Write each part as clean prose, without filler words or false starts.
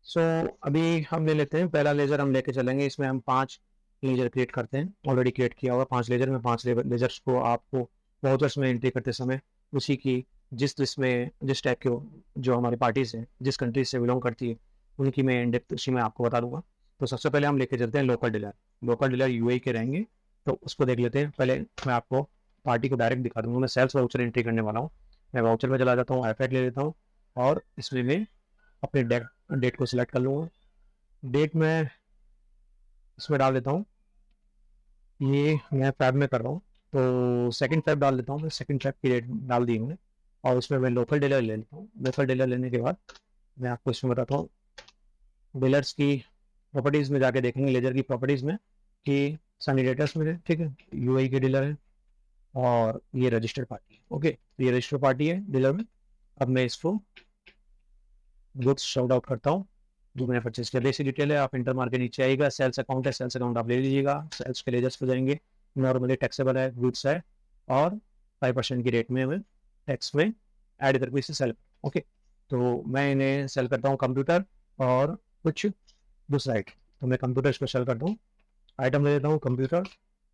सो अभी हम ले लेते हैं पहला लेजर हम लेके चलेंगे। इसमें हम 5 लेजर क्रिएट करते हैं। ऑलरेडी क्रिएट किया हुआ 5 लेजर में 5 लेजर्स को आपको वाउचर्स में एंट्री करते समय उसी की जिस लिस्ट में जिस टाइप के जो हमारी पार्टीज हैं जिस कंट्री से बिलोंग करती है उनकी मैं इंडेक्स उसी में आपको बता दूंगा। तो सबसे पहले हम लेके चलते हैं local dealer. Local dealer UAE के रहेंगे, तो उसको देख लेते हैं। पहले मैं आपको पार्टी को डायरेक्ट दिखा दूंगा। मैं सेल्स वाउचर एंट्री करने वाला हूँ। मैं वाउचर में चला जाता हूँ, एफ ले लेता हूँ और इसमें मैं अपने डेट को सिलेक्ट कर लूँगा। डेट में इसमें डाल देता हूँ, ये मैं फैब में कर रहा हूँ तो सेकंड फैब डाल देता हूँ। मैं सेकंड फैब की डेट डाल दी मैंने और उसमें मैं लोकल डीलर ले लेता हूँ। लोकल डीलर लेने के बाद मैं आपको इसमें बताता हूँ डीलर्स की प्रॉपर्टीज़ में जाके देखेंगे लेजर की प्रॉपर्टीज़ में कि सनी डेटर्स में है, ठीक है, यूएई के डीलर है और ये रजिस्टर्ड पार्टी है। ओके, ये रजिस्टर्ड पार्टी है डीलर में। अब मैं इसको गुड्स शॉर्ट आउट करता हूँ जो मैंने परचेज किया। बेसिक डिटेल है, आप इंटर मार के नीचे आएगा, सेल्स अकाउंट है, सेल्स अकाउंट आप ले लीजिएगा। सेल्स के लेजर्स पे जाएंगे, नॉर्मली टैक्सेबल है, गुड्स है और 5% की रेट में हमें टैक्स में ऐड करके इसे सेल। ओके, तो मैं इन्हें सेल करता हूँ कंप्यूटर और कुछ दूसरा आइटम। तो मैं कंप्यूटर इसको सेल करता हूँ, आइटम ले लेता हूँ कंप्यूटर।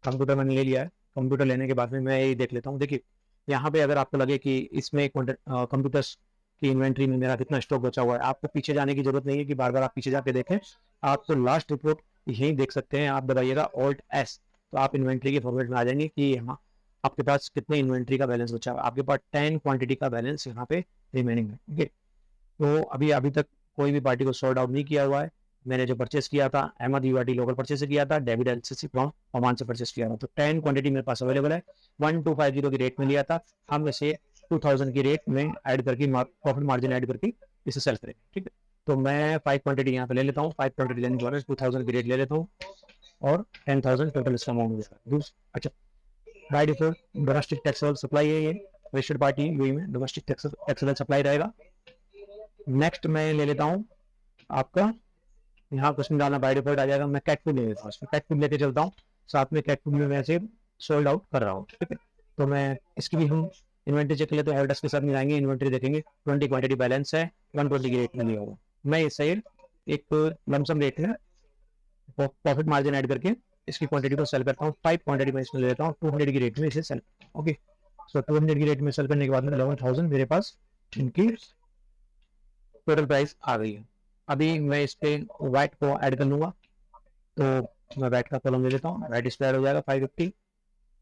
कंप्यूटर मैंने ले लिया है। कंप्यूटर लेने के बाद में मैं ये देख लेता हूँ। देखिए यहाँ पे अगर आपको लगे कि इसमें कंप्यूटर्स की इन्वेंट्री में मेरा कितना स्टॉक बचा हुआ है, आपको पीछे जाने की जरूरत नहीं है कि बार बार आप पीछे जाके देखें। आप तो लास्ट रिपोर्ट यहीं देख सकते हैं। आप दबाइएगा ऑल्ट एस, तो आप इन्वेंट्री के फॉर्मेट में आ जाएंगे कि यहाँ आपके पास कितने इन्वेंट्री का बैलेंस बचा हुआ है। आपके पास 10 क्वांटिटी का बैलेंस यहाँ पे रिमेनिंग है। ओके, तो अभी तक कोई भी पार्टी को सॉर्ट आउट नहीं किया हुआ है। मैंने जो परचेस किया था अहमद यूआईटी लोकल परचेस से किया था, डेविड एलसीसी फ्रॉम ओमान से परचेस किया था। तो 10 क्वांटिटी मेरे पास अवेलेबल है। 1250 की रेट में लिया था। हम इसे 2000 की रेट में ऐड करके प्रॉफिट मार्जिन ऐड करके इसे सेल करेंगे, ठीक है। तो मैं 5 क्वांटिटी यहाँ पे ले लेता हूँ। 5 क्वांटिटी लेने के बाद 2000 की रेट ले लेता हूँ और 10,000 टोटल इसका अमाउंट हो जाएगा। अच्छा, by default domestic taxable supply है ये रजिस्टर्ड पार्टी यूएई में डोमेस्टिक टैक्सेबल सप्लाई रहेगा। नेक्स्ट मैं ले लेता हूँ आपका, यहाँ क्वेश्चन डालना बाय डिफॉल्ट आ जाएगा। मैं कैट फूड ले लेता हूँ, कैट फूड लेके चलता हूँ। साथ में कैट फूड में वैसे सोल्ड आउट कर रहा हूँ, ठीक है। तो मैं इसकी भी हम इन्वेंट्री चेक कर लेते हैं। एवरेज के साथ मिलाएंगे, इन्वेंट्री देखेंगे 20 क्वांटिटी बैलेंस है, 120 की रेट में लिया होगा। मैं इस साइड एक लमसम रेट में प्रॉफिट मार्जिन ऐड करके इसकी क्वांटिटी को सेल करता हूँ। 5 क्वांटिटी में इसमें ले लेता हूँ, 200 की रेट में इसे सेल। ओके, सो 200 की रेट में सेल करने के बाद में 11,000 मेरे पास इनकी टोटल प्राइस आ गई है। अभी मैं इस पे वाइट को ऐड कर लूंगा, तो मैं वाइट का कॉलम ले लेता हूँ। वाइट इस पर ऐड हो जाएगा 550।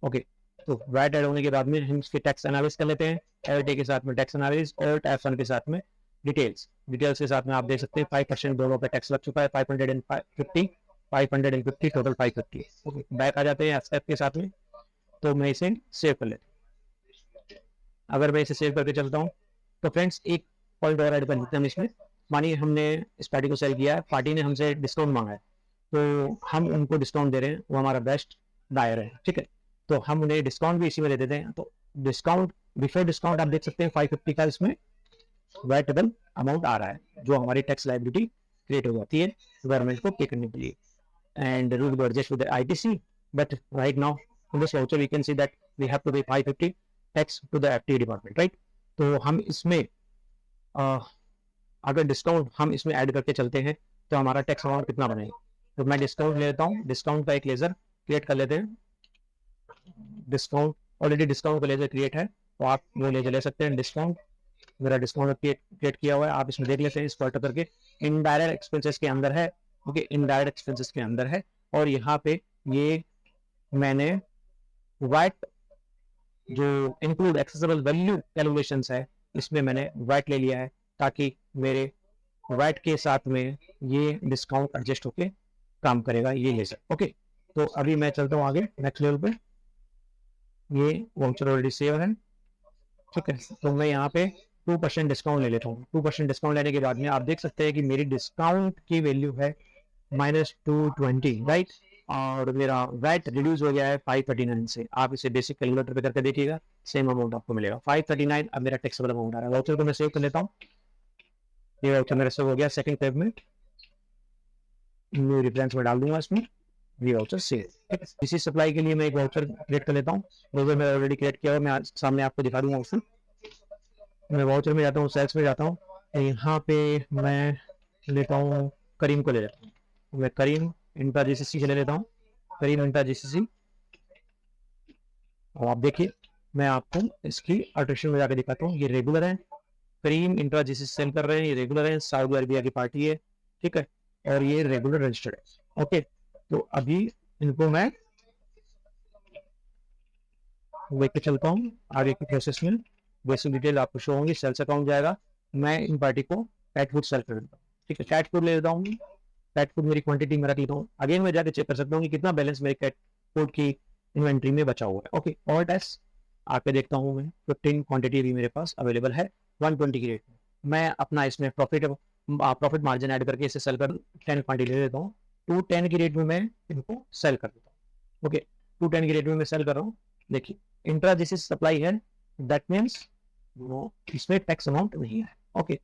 ओके, तो वाइट ऐड होने के बाद में हम इसके टैक्स एनालिसिस कर लेते हैं। एलटी के साथ में टैक्स एनालिसिस और F1 के साथ में डिटेल्स के साथ में आप देख सकते हैं 5% दोनों पे टैक्स लग चुका है। 550 टोटल 550। ओके, बैक आ जाते हैं एफ के साथ में। तो मैं इसे सेव कर लेता हूँ। अगर मैं इसे सेव करके चलता हूँ तो फ्रेंड्स एक पॉइंट और ऐड कर लेते हैं हम इसमें। मानिए हमने इस पार्टी को सेल किया है, पार्टी ने हमसे डिस्काउंट मांगा है, तो हम उनको डिस्काउंट दे रहे हैं, वो हमारा बेस्ट बायर है, ठीक है। तो हम उन्हें डिस्काउंट भी इसी में दे देते हैं। तो डिस्काउंट बिफोर डिस्काउंट आप देख सकते हैं 550 का इसमें वेटेबल अमाउंट आ रहा है, जो हमारी टैक्स लाइबिलिटी क्रिएट हो जाती है गवर्नमेंट को पे करने के लिए। And rule were just with ITC, but right now in this voucher we can see that we have to pay 550 tax to the FTA department, right? तो हम इसमें अगर डिस्काउंट हम इसमें ऐड करके चलते हैं तो हमारा टैक्स अमाउंट कितना बनेगा। तो मैं डिस्काउंट ले लेता हूँ। डिस्काउंट का एक लेजर क्रिएट कर लेते हैं। डिस्काउंट ऑलरेडी डिस्काउंट का लेजर क्रिएट है, तो आप वो लेजर ले सकते हैं। डिस्काउंट मेरा डिस्काउंट क्रिएट किया हुआ है, आप इसमें देख लेते हैं। इसको अल्टर करके इनडायरेक्ट एक्सपेंसेस के अंदर है। ओके, इनडायरेक्ट एक्सपेंसेस के अंदर है और यहाँ पे ये मैंने वाइट जो इंक्लूड एक्सेसिबल वैल्यू कैलकुलेशंस है इसमें मैंने वाइट ले लिया है, ताकि मेरे वाइट के साथ में ये डिस्काउंट एडजस्ट होके काम करेगा ये लेजर। ओके, तो अभी मैं चलता हूँ आगे नेक्स्ट लेवल पे। ये वाउचर ऑलरेडी सेव है, ठीक है। तो मैं यहाँ पे 2% डिस्काउंट ले लेता हूँ। 2% डिस्काउंट लेने के बाद में आप देख सकते हैं कि मेरी डिस्काउंट की वैल्यू है -220, राइट। और मेरा वैट रिड्यूस हो गया है 539 से। आप इसे बेसिक कैलकुलेटर पे करके देखिएगा, सेम अमाउंट आपको मिलेगा 539। अब मेरा टैक्सेबल अमाउंट आ रहा है। वाउचर को मैं सेव कर लेता हूँ। ये वाउचर मेरा सेव हो गया। सेकंड टैब में न्यू रेफरेंस में डाल दूंगा इसमें, ये वाउचर सेव। इसी सप्लाई के लिए मैं एक वाउचर क्रिएट कर लेता हूँ। वाउचर मैं ऑलरेडी क्रिएट किया है, मैं सामने आपको दिखा दूंगा ऑप्शन। मैं वाउचर में जाता हूँ, सेल्स में जाता हूँ। यहाँ पे मैं लेता हूँ, करीम को ले लेता हूँ। मैं करीम इंट्रा जीसीसी ले लेता हूँ, करीम इंट्रा जीसीसी। और आप देखिए, मैं आपको इसकी अल्ट्रेशन में जाकर दिखाता हूँ। ये रेगुलर है, करीम इंट्रा जीसीसी सेल कर रहे हैं, ये रेगुलर है, सऊदी अरबिया की पार्टी है, ठीक है, और ये रेगुलर रजिस्टर्ड है। ओके, तो अभी इनको मैं लेके चलता हूँ आगे की प्रोसेस में। बेसिक डिटेल आपको शो होंगी, सेल्स अकाउंट जाएगा, मैं इन पार्टी को कैट फूड सेल कर देता हूँ, ठीक है। कैट फूड ले लेता हूँ, कैट फूड मेरी क्वांटिटी में रख लेता हूँ। अगेन मैं जाकर चेक कर सकता हूँ कि कितना बैलेंस मेरे कैट फूड की इन्वेंट्री में बचा हुआ है। ओके, और टेस्ट आके देखता हूँ मैं, 15 क्वांटिटी भी मेरे पास अवेलेबल है 120 की रेट में। मैं अपना इसमें प्रॉफिट मार्जिन ऐड करके इसे सेल कर 10 क्वांटिटी ले लेता हूँ। 210 की रेट में मैं इनको सेल कर देता हूँ। ओके, 210 की रेट में मैं सेल कर रहा हूँ। देखिए, इंट्रा जैसी सप्लाई है, दैट मीन्स इसमें टैक्स अमाउंट नहीं है। ओके,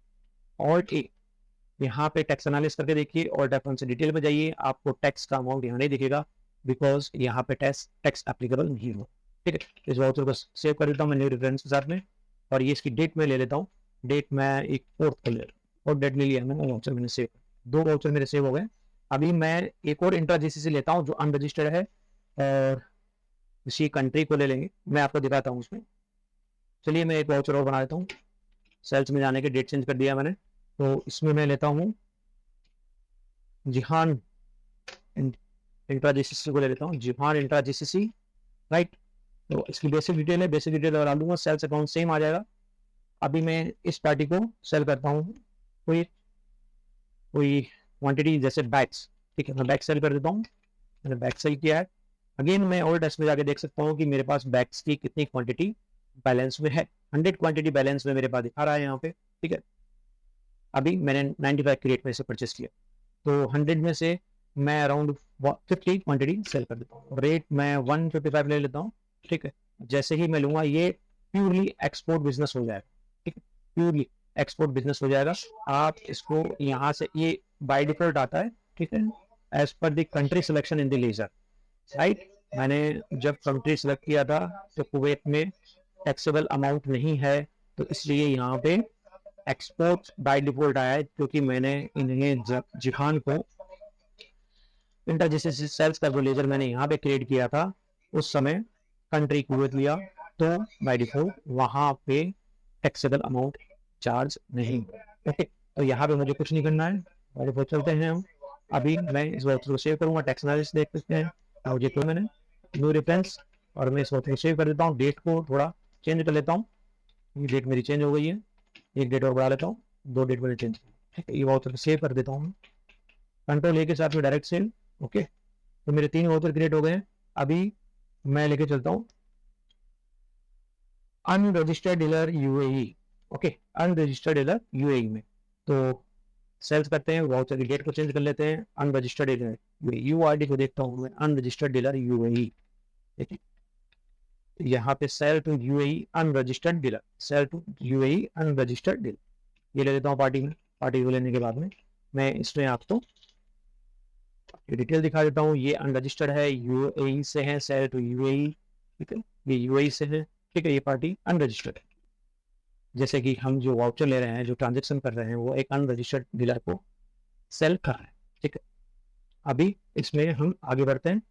ऑल्ट ए, यहाँ पे टैक्स एनालिसिस करके देखिए, ऑल्ट F1 से डिटेल में जाइए, आपको टैक्स का अमाउंट यहाँ नहीं दिखेगा, बिकॉज यहाँ पे टैक्स एप्लीकेबल नहीं हो, ठीक है। इस वाउचर को सेव कर देता हूँ मैं न्यू रेफरेंस के साथ में, और ये इसकी डेट में ले लेता हूँ। डेट मैं एक 4th को ले रहा हूँ, और डेट ले लिया मैंने, वाउचर मैंने सेव, 2 वाउचर मेरे सेव हो गए। अभी मैं एक और इंट्रा जीसीसी लेता हूँ जो अनरजिस्टर्ड है, और इसी कंट्री को ले लेंगे, मैं आपको दिखाता हूँ उसमें। चलिए मैं एक वाउचर और बना देता हूँ, सेल्स में जाने के डेट चेंज कर दिया मैंने, तो इसमें मैं लेता हूँ जिहान इंट्रा जीसीसी को ले लेता हूँ, जिहान इंट्रा जीसीसी, राइट। तो इसकी बेसिक डिटेल है, बेसिक डिटेल लगा दूंगा, सेल्स अकाउंट सेम आ जाएगा। अभी मैं इस पार्टी को सेल करता हूँ, कोई कोई क्वांटिटी जैसे बैग्स, ठीक है, मैं बैग सेल कर देता हूँ, मैंने बैग सेल किया है। अगेन मैं और टेस्ट में जाके देख सकता हूँ कि मेरे पास बैग्स की कितनी क्वांटिटी बैलेंस में है। 100 क्वांटिटी बैलेंस में मेरे पास दिखा रहा है यहाँ पे, ठीक है। अभी मैंने 95 की रेट में इसे परचेस किया, तो 100 में से मैं अराउंड 50 क्वांटिटी सेल कर देता हूँ। रेट मैं 155 ले लेता हूँ, ठीक है। जैसे ही मैं लूंगा ये प्योरली एक्सपोर्ट बिजनेस हो जाएगा, ठीक है, प्योरली एक्सपोर्ट बिजनेस हो जाएगा। आप इसको यहाँ से, ये बाय डिफॉल्ट आता है, ठीक है, as per the country selection in the ledger, right. मैंने जब कंट्री सेलेक्ट किया था तो कुवैत में टैक्सेबल अमाउंट नहीं है, तो इसलिए यहाँ पे एक्सपोर्ट बाय डिफॉल्ट आया है, क्योंकि मैंने इन्हें जिहान को इंटर जैसे सेल्स का जो लेजर मैंने यहाँ पे क्रिएट किया था, उस समय कंट्री कुवैत लिया, तो बाय डिफॉल्ट वहां पे टैक्सेबल अमाउंट चार्ज नहीं। ओके, तो यहाँ पे मुझे कुछ नहीं करना है, बाय डिफॉल्ट चलते हैं हम। अभी मैं इस वाउचर को सेव करूंगा, टैक्स एनालिसिस देख सकते हैं, मुझे तो मैंने न्यू रेफरेंस, और मैं इस वाउचर को सेव कर देता हूँ। डेट को थोड़ा चेंज कर लेता हूँ, ये डेट मेरी चेंज हो गई है, एक डेट और बढ़ा लेता हूँ, 2 डेट मैंने चेंज, ठीक है। ये वाउचर को सेव कर देता हूँ, कंट्रोल ए के साथ में डायरेक्ट सेल। ओके, तो मेरे 3 वाउचर क्रिएट हो गए हैं। अभी मैं लेके चलता हूँ unregistered dealer UAE. Okay, unregistered dealer UAE में, तो सेल्स करते हैं, वाउचर की डेट को चेंज कर लेते हैं, अनरजिस्टर्ड डीलर यूआईडी को देखता हूँ मैं, अनरजिस्टर्ड डीलर यूएई, देखिए यहाँ पे sale to UAE unregistered dealer, sale to UAE unregistered dealer, ये ले लेता हूँ पार्टी में। पार्टी को लेने के बाद में मैं इसमें आपको डिटेल दिखा देता हूँ। ये अनरजिस्टर्ड है, यूएई से है, सेल टू यूएई, ठीक है, ये यूएई से है, ठीक है, ये पार्टी अनरजिस्टर्ड है। जैसे कि हम जो वाउचर ले रहे हैं, जो ट्रांजेक्शन कर रहे हैं, वो एक अनरजिस्टर्ड डीलर को सेल कर रहे हैं, ठीक है। अभी इसमें हम आगे बढ़ते हैं,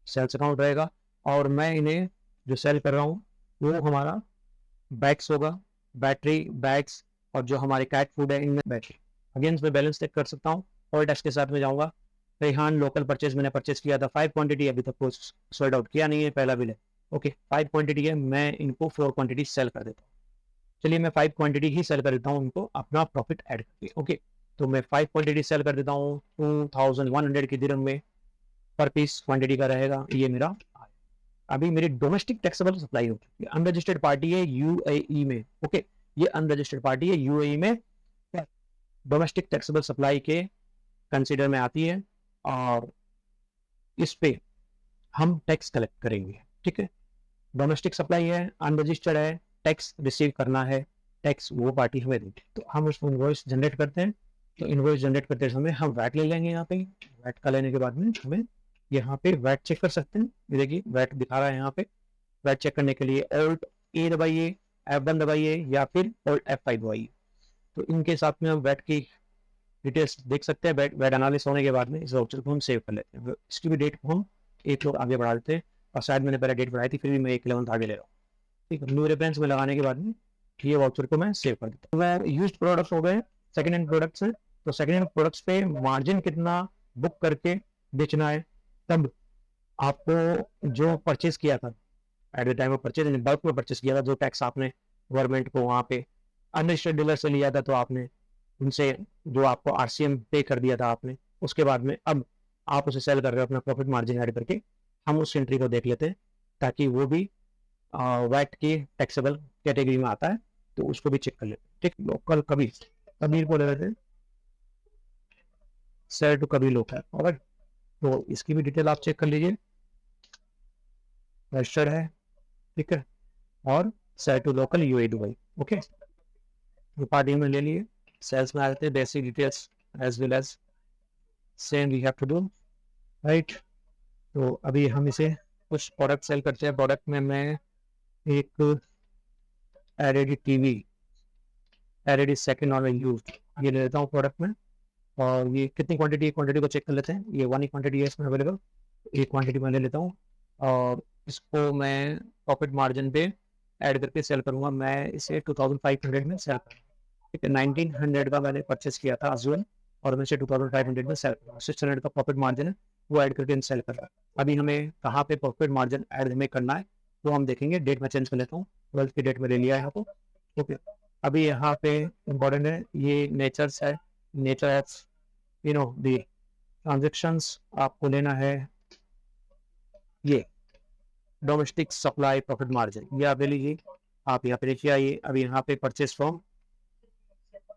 सेल्स अकाउंट रहेगा, और मैं इन्हें जो सेल कर रहा हूँ वो हमारा बैग्स होगा, बैटरी बैग्स, और जो हमारे कैट फूड है इनमें बैटरी। अगेन इसमें बैलेंस चेक कर सकता हूँ, और टैक्स के साथ में जाऊँगा। रेहान लोकल परचेज मैंने परचेज किया था 5 क्वांटिटी, अभी तक को सोल्ड आउट किया नहीं है, पहला बिल है। ओके, 5 क्वांटिटी है, मैं इनको 4 क्वांटिटी सेल कर देता हूँ। चलिए मैं 5 क्वांटिटी ही सेल कर देता हूँ इनको, अपना प्रॉफिट ऐड करके। ओके, तो मैं 5 क्वांटिटी सेल कर देता हूँ 2100 की दिरहम में, पर पीस क्वांटिटी का रहेगा, ये मेरा। अभी मेरी डोमेस्टिक टैक्सेबल सप्लाई हो चुकी है, अनरजिस्टर्ड पार्टी है यूएई में। ओके, ये अनरजिस्टर्ड पार्टी है यूएई में, डोमेस्टिक टैक्सेबल सप्लाई के कंसीडर में आती है, और इस पे हम टैक्स कलेक्ट करेंगे, ठीक है। डोमेस्टिक सप्लाई है, अनरजिस्टर्ड है, टैक्स रिसीव करना है, टैक्स वो पार्टी हमें देती है, तो हम उसको इनवॉइस जनरेट करते हैं। तो इनवॉइस जनरेट करते समय हम वैट ले लेंगे, यहाँ पे वैट का लेने के बाद में हमें यहाँ पे वैट चेक कर सकते हैं। देखिए वैट दिखा रहा है यहाँ पे, वैट चेक करने के लिए ऑल्ट ए दबाइए, F1 दबाइए, या फिर ऑल्ट F5 दबाइए। तो इनके साथ में हम वैट की डिटेल्स देख सकते हैं। वेट एनालिसिस होने के बाद में इस वाउचर को हम सेव कर लेते हैं। इसकी भी डेट को हम एक लोग आगे बढ़ा देते हैं, और शायद मैंने पहले डेट बढ़ाई थी, फिर भी मैं 1/11 आगे ले रहा हूँ। ठीक है, न्यू रेफरेंस में लगाने के बाद में ये वाउचर को मैं सेव कर देता हूँ। मैं यूज्ड प्रोडक्ट्स हो गए, सेकंड हैंड प्रोडक्ट्स है, तो सेकंड हैंड प्रोडक्ट्स पे मार्जिन कितना बुक करके बेचना है, तब आपको जो परचेज किया था at the time of purchase, bulk में परचेज किया था, जो टैक्स आपने गवर्नमेंट को वहाँ पे अनरजिस्टर्ड डीलर से लिया था, तो आपने उनसे जो आपको आरसीएम पे कर दिया था आपने, उसके बाद में अब आप उसे सेल कर रहे हो अपना प्रॉफिट मार्जिन ऐड करके, हम उस एंट्री को देख लेते हैं, ताकि वो भी वैट की टैक्सेबल कैटेगरी में आता है, तो उसको भी चेक कर लेते हैं। ठीक, लोकल कबीर को ले लेते हैं, सेल टू कबीर लोकल। और तो इसकी भी डिटेल आप चेक कर लीजिए, रजिस्टर्ड है, ठीक है, और sale to local UAE Dubai. Okay, party में ले लिए, सेल्स में आ जाते हैं, basic details as well as same we have to do, right. तो अभी हम इसे कुछ प्रोडक्ट सेल करते हैं। प्रोडक्ट में मैं एक LED TV, LED second honour used, ये ले लेता हूँ प्रोडक्ट में। और ये कितनी क्वांटिटी को चेक कर लेते हैं। ये 1 ही क्वांटिटी है इसमें अवेलेबल, एक क्वांटिटी मैं ले लेता हूँ, और इसको मैं प्रॉफिट मार्जिन पे ऐड करके सेल करूँगा। मैं इसे 2500 में सेल करूँगा, ठीक है। 1900 का मैंने परचेस किया था अजून, और मैं इसे 2500 में सेल करूँगा। 600 का प्रॉफिट मार्जिन है, वो ऐड करके सेल कर रहा है। अभी हमें कहाँ पे प्रॉफिट मार्जिन ऐड हमें करना है वो हम देखेंगे। डेट में चेंज कर लेता हूँ, 12 की डेट में ले लिया है यहाँ को। ओके, अभी यहाँ पे इम्पोर्टेंट है, ये नेचर्स है, नेचर ऑफ दी ट्रांजेक्शंस आपको लेना है। ये डोमेस्टिक सप्लाई प्रॉफिट मार्जिन, ये आप ले लीजिए। आप यहाँ पे देखिए, आइए अभी यहाँ पे परचेस फ्रॉम,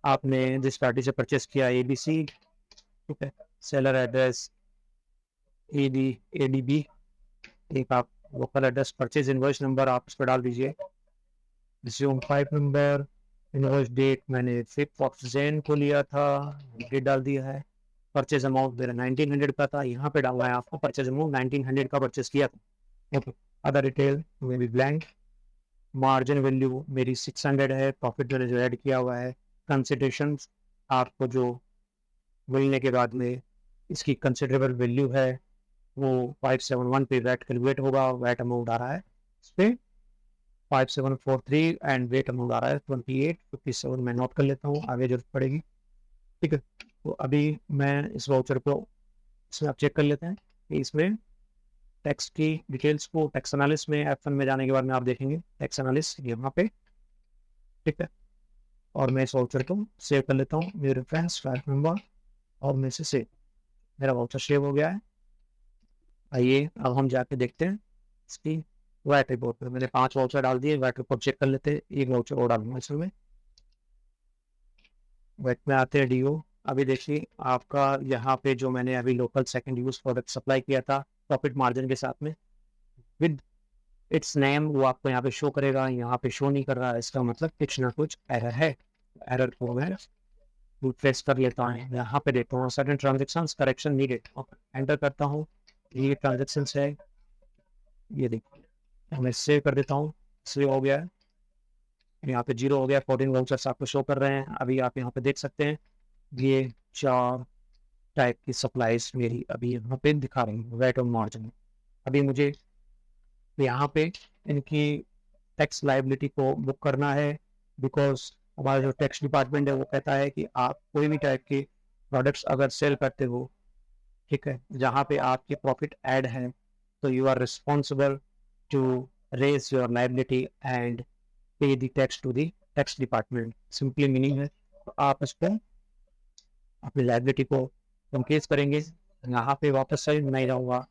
आपने जिस पार्टी से परचेस किया ABC, ठीक है, सेलर एड्रेस ADB, एक आप local address, purchase invoice number आप इस पर डाल दीजिए, रिज्यूम 5 नंबर, इनवॉइस डेट मैंने 5th ऑफ जैन को लिया था, डेट डाल दिया है। परचेज अमाउंट मेरा 1900 का था, यहाँ पे डालना है आपको, परचेज अमाउंट 1900 का परचेज किया था। ओके, अदर डिटेल में भी ब्लैंक, मार्जिन वैल्यू मेरी 600 है, प्रॉफिट मैंने जो ऐड किया हुआ है, कंसिडरेशन आपको जो मिलने के बाद में इसकी कंसिडरेबल वैल्यू है वो 571 पे वैट कैलकुलेट होगा। वैट अमाउंट आ रहा है इस पर 5743 एंड वेट अमाउंट आ रहा है 2857। मैं नोट कर लेता हूँ, आगे जरूरत पड़ेगी, ठीक है। तो अभी मैं इस वाउचर को इसमें आप चेक कर लेते हैं कि इसमें टैक्स की डिटेल्स को टैक्स एनालिसिस में F1 में जाने के बाद में आप देखेंगे टैक्स एनालिसिस यहाँ पे, ठीक है। और मैं इस वाउचर को सेव कर लेता हूँ, मेरे रेफरेंस फाइल नंबर, और मैं इसे सेव, मेरा वाउचर सेव हो गया है। आइए अब हम जाके देखते हैं इसकी वैट रिपोर्ट पे। मैंने 5 वाउचर डाल दिए, वैट रिपोर्ट चेक कर लेते हैं। एक वाउचर और डालूंगा इसमें, वैट में आते हैं DO। अभी देखिए आपका यहाँ पे जो मैंने अभी local second use product supply किया था प्रॉफिट मार्जिन के साथ में विद इट्स नेम, वो आपको यहाँ पे शो करेगा, यहाँ पे शो नहीं कर रहा है, इसका मतलब कुछ ना कुछ एरर है। एरर को मैं ट्रेस कर लेता हूँ, यहाँ पे देखता हूँ certain transaction correction needed, enter करता हूँ, ये ट्रांजेक्शन है, ये देखिए मैं सेव कर देता हूँ, सेव हो गया है। यहाँ पे 0 हो गया, 14 वाउचर्स आपको शो कर रहे हैं। अभी आप यहाँ पे देख सकते हैं ये 4 टाइप की सप्लाईज मेरी अभी यहाँ पे दिखा रही है वेट ऑफ मार्जिन। अभी मुझे यहाँ पे इनकी टैक्स लाइबिलिटी को बुक करना है, बिकॉज हमारा जो टैक्स डिपार्टमेंट है वो कहता है कि आप कोई भी टाइप के प्रोडक्ट्स अगर सेल करते हो, ठीक है, जहाँ पे आपके प्रॉफिट ऐड है, तो you are responsible to raise your liability and pay the tax to the tax department. Simply meaning है, तो आप इस पर अपनी लाइबिलिटी को इंक्रीज करेंगे। यहाँ पे वापस साइड नहीं रहूँगा,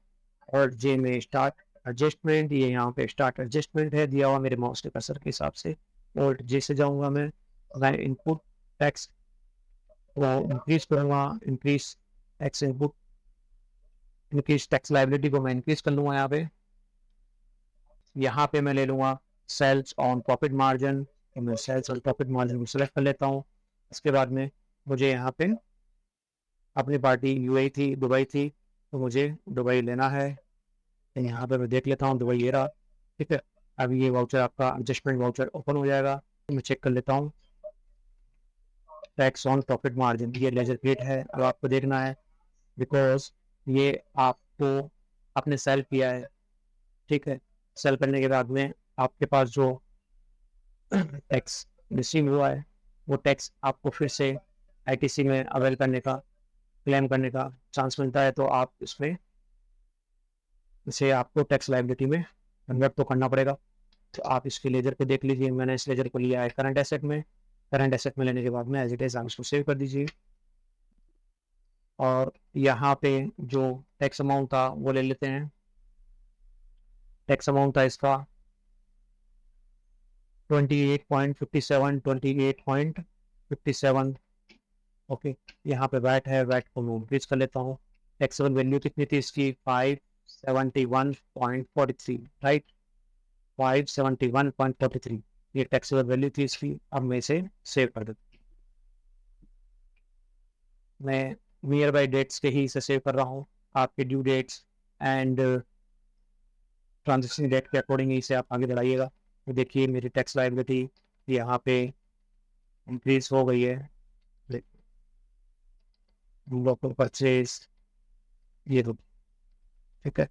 और जे में स्टार्ट एडजस्टमेंट, ये यहाँ पे स्टार्ट एडजस्टमेंट है दिया हुआ मेरे माउस के कर्सर के हिसाब से, और जे से जाऊँगा मैं इनपुट टैक्स वो इंक्रीज करूँगा, increase tax input, increase tax liability को मैं इंक्रीज कर लूँगा। यहाँ पे मैं ले लूँगा सेल्स ऑन प्रॉफिट मार्जिन, तो मैं सेल्स ऑन प्रॉफिट मार्जिन को सिलेक्ट कर लेता हूँ। इसके बाद में मुझे यहाँ पे अपनी पार्टी UAE थी, दुबई थी, तो मुझे दुबई लेना है। यहाँ पे मैं देख लेता हूँ दुबई ये रहा, ठीक है। अभी ये वाउचर आपका एडजस्टमेंट वाउचर ओपन हो जाएगा, तो मैं चेक कर लेता हूँ। टैक्स ऑन प्रॉफिट मार्जिन, ये लेजर क्रिएट है, अब आपको देखना है बिकॉज ये आपको आपने सेल किया है, ठीक है। सेल करने के बाद में आपके पास जो टैक्स रिसीव हुआ है वो टैक्स आपको फिर से आईटीसी में अवेल करने का, क्लेम करने का चांस मिलता है, तो आप इसमें इसे आपको टैक्स लायबिलिटी में कन्वर्ट तो करना पड़ेगा। तो आप इसके लेजर को देख लीजिए, मैंने इस लेजर को लिया है करंट एसेट में। करंट एसेट में लेने के बाद में एज इट इज आप इसको सेव कर दीजिए, और यहाँ पे जो टैक्स अमाउंट था वो ले लेते हैं। टैक्स अमाउंट था इसका 28.57, 28.57। ओके, यहाँ पे वैट है, वैट को मैं इंक्रीज कर लेता हूँ। टैक्सेबल वैल्यू कितनी थी इसकी 571.43, राइट, 571.43 ये टैक्सेबल वैल्यू थी इसकी। अब मैं इसे सेव कर देता हूँ। मैं नियर बाई डेट्स के ही इसे सेव कर रहा हूँ, आपके due dates and transaction date के अकॉर्डिंग ही इसे आप आगे बढ़ाइएगा। तो देखिए मेरी टैक्स लायबिलिटी यहाँ पे इंक्रीज हो गई है। लोकल परचेज ये तो ठीक है,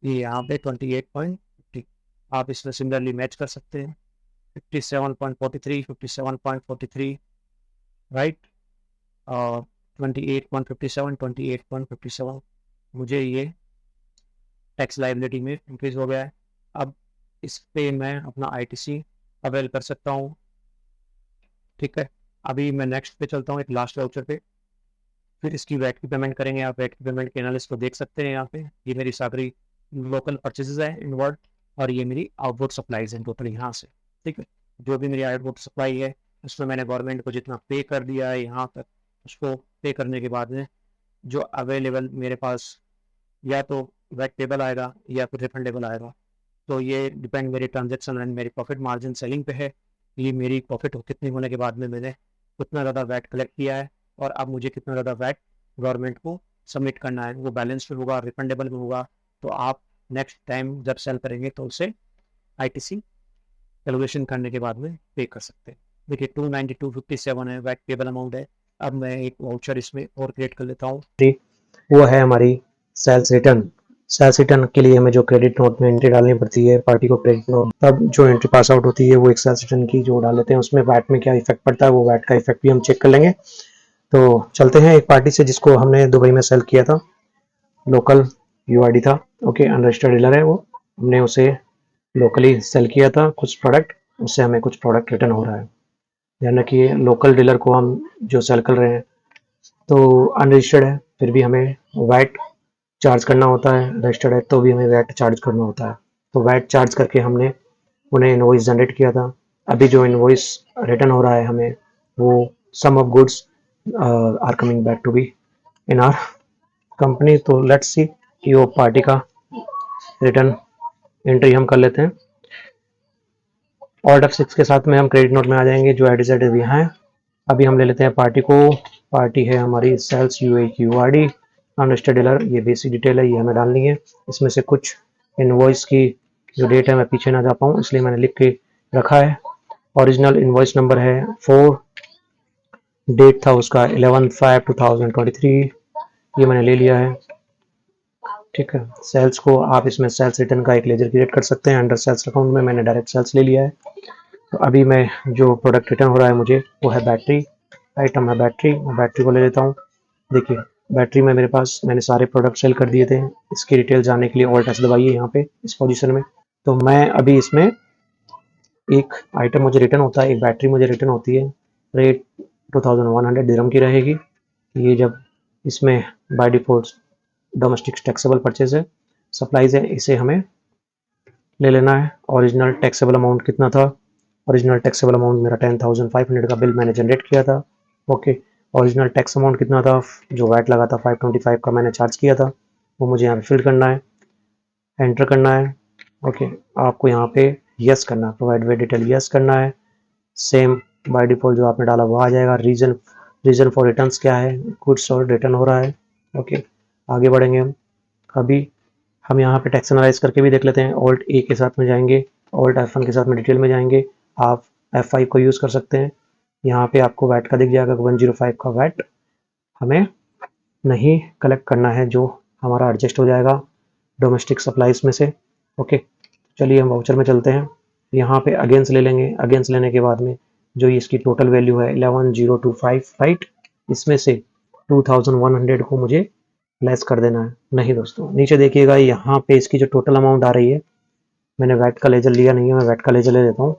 ये यहाँ पे 28.50 आप इसमें सिमिलरली मैच कर सकते हैं। 57.43, 57.43, राइट, और 28.57, 28.57 मुझे ये टैक्स लायबिलिटी में इंक्रीज हो गया है। अब इस पे मैं अपना आईटीसी अवेल कर सकता हूँ, ठीक है। अभी मैं नेक्स्ट पे चलता हूँ, एक लास्ट वाउचर पे, फिर इसकी वैट की पेमेंट करेंगे। आप वैट की पेमेंट के एनालिस्ट को देख सकते हैं यहाँ पे, ये मेरी सारी लोकल परचेजेस है इनवर्ड, और ये मेरी आउटवर्ड सप्लाईज है टोटल यहाँ से, ठीक है। जो भी मेरी आउटवर्ड सप्लाई है उसमें मैंने गवर्नमेंट को जितना पे कर दिया है यहाँ तक, उसको पे करने के बाद में जो अवेलेबल मेरे पास या तो वैट पेबल आएगा या फिर रिफंडेबल आएगा। तो ये डिपेंड मेरी ट्रांजेक्शन एंड मेरी प्रॉफिट मार्जिन सेलिंग पे है। ये मेरी प्रॉफिट कितनी होने के बाद में मैंने उतना ज़्यादा वैट कलेक्ट किया है, और अब मुझे कितना ज़्यादा वैट गवर्नमेंट को सबमिट करना है, वो बैलेंस में होगा, रिफंडेबल में होगा। तो आप नेक्स्ट टाइम जब सेल करेंगे तो उसे आईटीसी कैलकुलेशन करने के बाद में पे कर सकते हैं। देखिए 292.57 है वैट पेबल अमाउंट है। अब मैं एक वाउचर इसमें और क्रिएट कर लेता हूँ, वो है हमारी सेल्स रिटर्न। सेल्स रिटर्न के लिए हमें जो क्रेडिट नोट में एंट्री डालनी पड़ती है पार्टी को क्रेडिट नोट, तब जो एंट्री पास आउट होती है वो एक सेल्स रिटर्न की जो डाल लेते हैं, उसमें वैट में क्या इफेक्ट पड़ता है, वो वैट का इफेक्ट भी हम चेक कर लेंगे। तो चलते हैं एक पार्टी से जिसको हमने दुबई में सेल किया था, लोकल यूआरडी था, ओके, अनरजिस्टर्ड डीलर है वो, हमने उसे लोकली सेल किया था कुछ प्रोडक्ट, उससे हमें कुछ प्रोडक्ट रिटर्न हो रहा है। ध्यान रखिए लोकल डीलर को हम जो सेल कर रहे हैं तो अनरजिस्टर्ड है, फिर भी हमें वैट चार्ज करना होता है, रजिस्टर्ड है तो भी हमें वैट चार्ज करना होता है। तो वैट चार्ज करके हमने उन्हें इनवॉइस जनरेट किया था। अभी जो इनवॉइस रिटर्न हो रहा है हमें, वो sum of goods are coming back to be in our company. तो लेट्स सी कि वो पार्टी का रिटर्न एंट्री हम कर लेते हैं। ऑर्डर ऑफ 6 के साथ में हम क्रेडिट नोट में आ जाएंगे, जो एडिसेड यहाँ है। अभी हम ले लेते हैं पार्टी को, पार्टी है हमारी सेल्स UAQRD अनरजिस्टर्ड डीलर, ये बेसिक डिटेल है, ये हमें डालनी है। इसमें से कुछ इनवॉइस की जो डेट है मैं पीछे ना जा पाऊँ इसलिए मैंने लिख के रखा है। ओरिजिनल इनवॉइस नंबर है 4, डेट था उसका 11/5/2023, ये मैंने ले लिया है, ठीक है। सेल्स को आप इसमें सेल्स रिटर्न का एक लेजर क्रिएट कर सकते हैं, अंडर सेल्स अकाउंट में मैंने डायरेक्ट सेल्स ले लिया है। तो अभी मैं जो प्रोडक्ट रिटर्न हो रहा है मुझे वो है बैटरी, आइटम है बैटरी, मैं बैटरी को ले लेता हूँ। देखिए बैटरी में मेरे पास मैंने सारे प्रोडक्ट सेल कर दिए थे, इसकी डिटेल जानने के लिए ऑल्ट एस दबाइए यहाँ पे इस पोजीशन में। तो मैं अभी इसमें एक आइटम मुझे रिटर्न होता है, एक बैटरी मुझे रिटर्न होती है, रेट 2100 दिरहम की रहेगी। ये जब इसमें by default domestic taxable purchase है, सप्लाईज है, इसे हमें ले लेना है। ओरिजिनल टैक्सेबल अमाउंट कितना था, ओरिजिनल टैक्सेबल अमाउंट मेरा 10,500 का बिल मैंने जनरेट किया था, ओके। ओरिजिनल टैक्स अमाउंट कितना था, जो वैट लगा था 525 का मैंने चार्ज किया था, वो मुझे यहाँ पे फिल करना है, एंटर करना है, ओके। आपको यहाँ पे यस करना है, प्रोवाइड वे डिटेल यस करना है। सेम बाय डिफॉल्ट जो आपने डाला वो आ जाएगा। रीजन फॉर रिटर्न्स क्या है, गुड्स और रिटर्न हो रहा है, ओके। आगे बढ़ेंगे हम। अभी हम यहाँ पे टैक्स एनालाइज करके भी देख लेते हैं। ऑल्ट ए के साथ में जाएंगे, ऑल्ट F1 के साथ में डिटेल में जाएंगे, आप F5 को यूज़ कर सकते हैं। यहाँ पे आपको वैट का दिख जाएगा 105 का वैट हमें नहीं कलेक्ट करना है, जो हमारा एडजस्ट हो जाएगा डोमेस्टिक सप्लाईज में से। ओके, चलिए हम वाउचर में चलते हैं। यहाँ पे अगेंस्ट ले लेंगे। अगेंस्ट लेने के बाद में जो इसकी टोटल वैल्यू है 11025, राइट, इसमें से 2100 को मुझे लेस कर देना है। नहीं दोस्तों, नीचे देखिएगा, यहाँ पे इसकी जो टोटल अमाउंट आ रही है, मैंने वैट का लेजर लिया नहीं है, मैं वैट का लेजर ले लेता हूँ।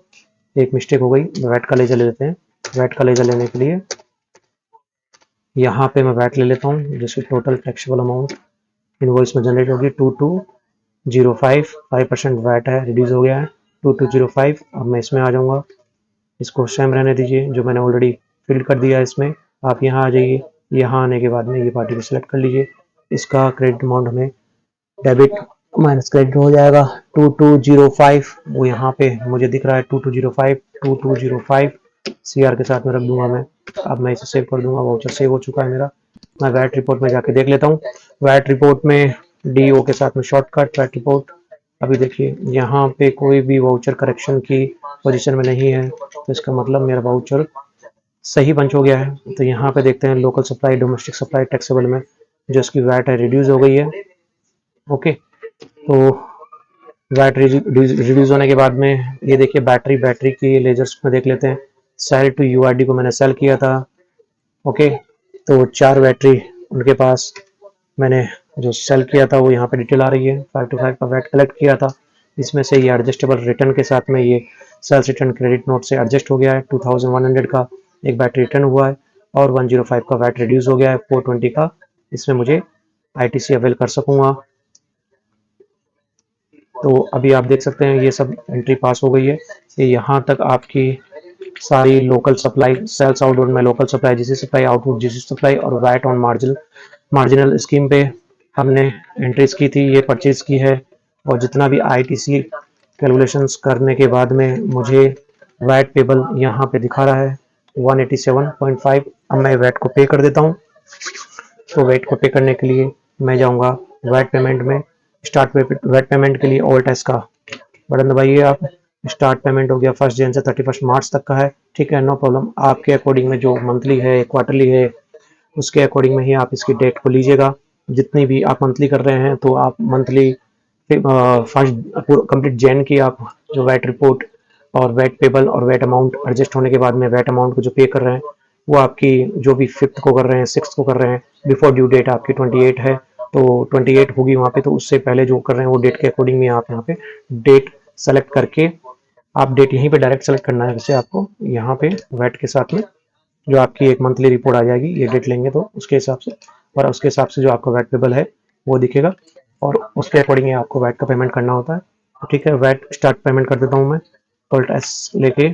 एक मिस्टेक हो गई, वैट का लेजर ले लेते हैं। वैट का लेजर लेने के लिए यहाँ पे मैं वैट ले लेता हूँ, जिसकी टोटल टैक्सेबल अमाउंट इनवॉइस में जनरेट होगी 2205, 5% वैट है, रिड्यूस हो गया है 2205। अब मैं इसमें आ जाऊँगा, इसको सेम रहने दीजिए, जो मैंने ऑलरेडी फिल कर दिया है इसमें। आप यहाँ आ जाइए, यहाँ आने के बाद में ये पार्टी को सिलेक्ट कर लीजिए। इसका क्रेडिट अमाउंट हमें डेबिट माइनस क्रेडिट हो जाएगा 2205, वो यहाँ पे मुझे दिख रहा है 2205 CR के साथ में रख दूंगा मैं। अब मैं इसे सेव कर दूंगा, वाउचर सेव हो चुका है मेरा। मैं वैट रिपोर्ट में जाके देख लेता हूँ। वैट रिपोर्ट में DO के साथ में शॉर्टकट वैट रिपोर्ट। अभी देखिए यहाँ पे कोई भी वाउचर करेक्शन की पोजीशन में नहीं है, तो इसका मतलब मेरा वाउचर सही पंच हो गया है। तो यहाँ पे देखते हैं local supply, domestic supply taxable में जो इसकी वैट है रिड्यूस हो गई है। ओके, तो वैट रिड्यूस होने के बाद में ये देखिए बैटरी की लेजर्स में देख लेते हैं। सेल टू URD को मैंने सेल किया था। ओके, तो 4 बैटरी उनके पास मैंने जो सेल किया था वो यहाँ पे डिटेल आ रही है। 525 का वैट कलेक्ट किया था, इसमें से ये एडजस्टेबल रिटर्न के साथ में ये सेल्स रिटर्न क्रेडिट नोट से एडजस्ट हो गया है। 2100 का एक बैटरी रिटर्न हुआ है और 105 का वैट रिड्यूस हो गया है 420 का। इसमें मुझे ITC अवेल कर सकूंगा। तो अभी आप देख सकते हैं ये सब एंट्री पास हो गई है। ये यहाँ तक आपकी सारी लोकल सप्लाई, सेल्स आउटवर्ड में local supply, GC supply, outward GC supply और वैट ऑन मार्जिनल स्कीम पे हमने एंट्रीज की थी, ये परचेज की है। और जितना भी ITC कैलकुलेशंस करने के बाद में मुझे वैट पेबल यहाँ पे दिखा रहा है 187.5। अब मैं वैट को पे कर देता हूँ। तो वैट को पे करने के लिए मैं जाऊँगा वैट पेमेंट में। स्टार्ट वैट पेमेंट के लिए ऑल्ट एस का बटन दबाइए आप। स्टार्ट पेमेंट हो गया 1 जन से 31 मार्च तक का है, ठीक है, नो प्रॉब्लम। आपके अकॉर्डिंग में जो मंथली है, क्वार्टरली है, उसके अकॉर्डिंग में ही आप इसकी डेट को लीजिएगा। जितनी भी आप मंथली कर रहे हैं तो आप मंथली फर्स्ट कंप्लीट जैन की आप जो वैट रिपोर्ट और वैट पेबल और वैट अमाउंट एडजस्ट होने के बाद में वैट अमाउंट को जो पे कर रहे हैं वो आपकी जो भी 5th को कर रहे हैं, 6th को कर रहे हैं, बिफोर ड्यू डेट आपकी 28 है, तो 28 होगी वहाँ पे। तो उससे पहले जो कर रहे हैं वो डेट के अकॉर्डिंग में आप यहाँ पे डेट सेलेक्ट करके आप डेट यहीं पे डायरेक्ट सेलेक्ट करना है। वैसे आपको यहाँ पे वैट के साथ में जो आपकी एक मंथली रिपोर्ट आ जाएगी, ये डेट लेंगे तो उसके हिसाब से, और उसके हिसाब से जो आपका वैट पेबल है वो दिखेगा और उसके अकॉर्डिंग आपको वैट का पेमेंट करना होता है। तो ठीक है, वैट स्टार्ट पेमेंट कर देता हूँ मैं। ऑल्ट एस लेके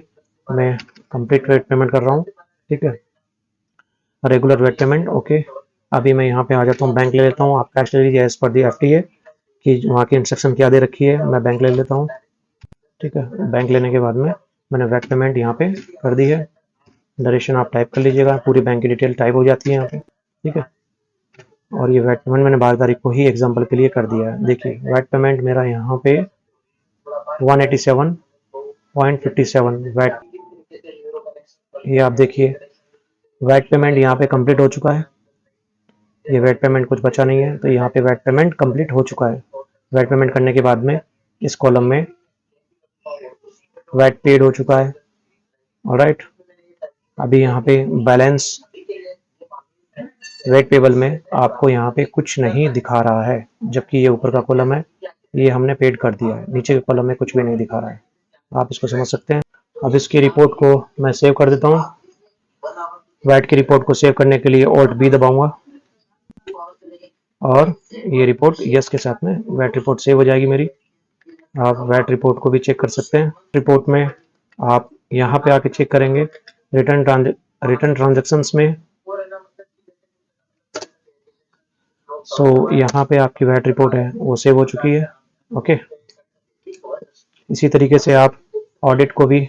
मैं कंप्लीट वैट पेमेंट कर रहा हूँ, ठीक है, रेगुलर वैट पेमेंट। ओके, अभी मैं यहाँ पे आ जाता हूँ, बैंक ले लेता हूँ। आप कैश ले लीजिए एज पर दी FTA कि वहाँ की इंस्ट्रक्शन क्या दे रखी है, मैं बैंक ले लेता हूँ, ठीक है। बैंक लेने के बाद में मैंने वैट पेमेंट यहाँ पे कर दी है। डरेशन आप टाइप कर लीजिएगा, पूरी बैंक की डिटेल टाइप हो जाती है यहाँ पे, ठीक है। और ये वैट पेमेंट मैंने 12 तारीख को ही एग्जाम्पल के लिए कर दिया है। देखिए वैट पेमेंट मेरा यहाँ पे 187.57 वैट, ये आप देखिए वैट पेमेंट यहाँ पे कंप्लीट हो चुका है। ये वैट पेमेंट कुछ बचा नहीं है, तो यहाँ पे वैट पेमेंट कंप्लीट हो चुका है। वैट पेमेंट करने के बाद में इस कॉलम में वैट पेड हो चुका है। ऑलराइट, अभी यहाँ पे बैलेंस वैट पेबल में आपको यहाँ पे कुछ नहीं दिखा रहा है, जबकि ये ऊपर का कॉलम है ये हमने पेड कर दिया है, नीचे के कॉलम में कुछ भी नहीं दिखा रहा है। आप इसको समझ सकते हैं। अब इसकी रिपोर्ट को मैं सेव कर देता हूँ। वैट की रिपोर्ट को सेव करने के लिए Alt B दबाऊंगा और ये रिपोर्ट यस के साथ में वैट रिपोर्ट सेव हो जाएगी मेरी। आप वैट रिपोर्ट को भी चेक कर सकते हैं। रिपोर्ट में आप यहाँ पे आके चेक करेंगे रिटर्न ट्रांजेक्शन्स में। सो यहाँ पे आपकी वैट रिपोर्ट है वो सेव हो चुकी है। ओके, इसी तरीके से आप ऑडिट को भी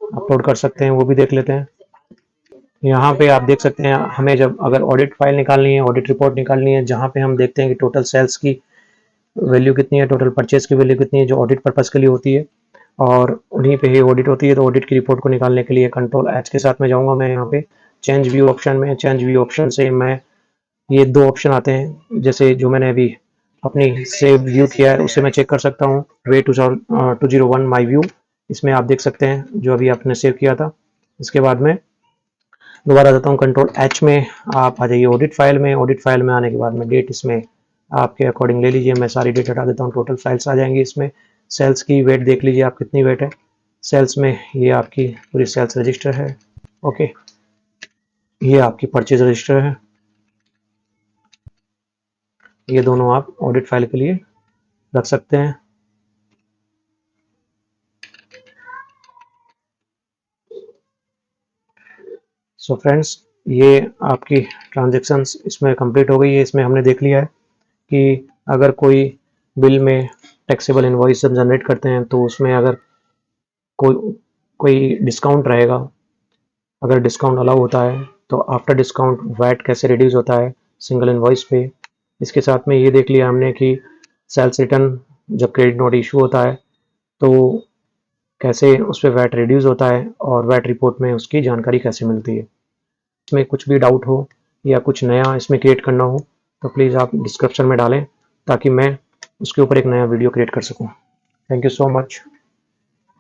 अपलोड कर सकते हैं, वो भी देख लेते हैं। यहाँ पे आप देख सकते हैं हमें जब अगर ऑडिट फाइल निकालनी है, ऑडिट रिपोर्ट निकालनी है, जहाँ पे हम देखते हैं कि टोटल सेल्स की वैल्यू कितनी है, टोटल परचेज की वैल्यू कितनी है, जो ऑडिट पर्पस के लिए होती है, और उन्हीं पे ही ऑडिट होती है। तो ऑडिट की रिपोर्ट को निकालने के लिए कंट्रोल एच के साथ में जाऊंगा मैं यहाँ पे चेंज व्यू ऑप्शन में। चेंज व्यू ऑप्शन से मैं ये दो ऑप्शन आते हैं, जैसे जो मैंने अभी अपनी सेव व्यू किया है उसे मैं चेक कर सकता हूँ। वे 2001 माई व्यू, इसमें आप देख सकते हैं जो अभी आपने सेव किया था। इसके बाद में दोबारा जाता हूँ कंट्रोल एच में, आप आ जाइए ऑडिट फाइल में। ऑडिट फाइल में आने के बाद में डेट इसमें आपके अकॉर्डिंग ले लीजिए। मैं सारी डेट हटा देता हूँ, टोटल फाइल्स आ जाएंगी इसमें। सेल्स की वेट देख लीजिए आप कितनी वेट है सेल्स में। ये आपकी पूरी सेल्स रजिस्टर है। ओके, ये आपकी परचेज रजिस्टर है। ये दोनों आप ऑडिट फाइल के लिए रख सकते हैं। सो फ्रेंड्स, ये आपकी ट्रांजेक्शन्स इसमें कंप्लीट हो गई है। इसमें हमने देख लिया है कि अगर कोई बिल में टैक्सेबल इनवॉइस जब जनरेट करते हैं तो उसमें अगर कोई डिस्काउंट रहेगा, अगर डिस्काउंट अलाउ होता है तो आफ्टर डिस्काउंट वैट कैसे रिड्यूस होता है सिंगल इनवॉइस पे। इसके साथ में ये देख लिया हमने कि सेल्स रिटर्न जब क्रेडिट नोट इशू होता है तो कैसे उस पर वैट रिड्यूस होता है और वैट रिपोर्ट में उसकी जानकारी कैसे मिलती है। इसमें कुछ भी डाउट हो या कुछ नया इसमें क्रिएट करना हो तो प्लीज़ आप डिस्क्रिप्शन में डालें ताकि मैं उसके ऊपर एक नया वीडियो क्रिएट कर सकूं। Thank you so much.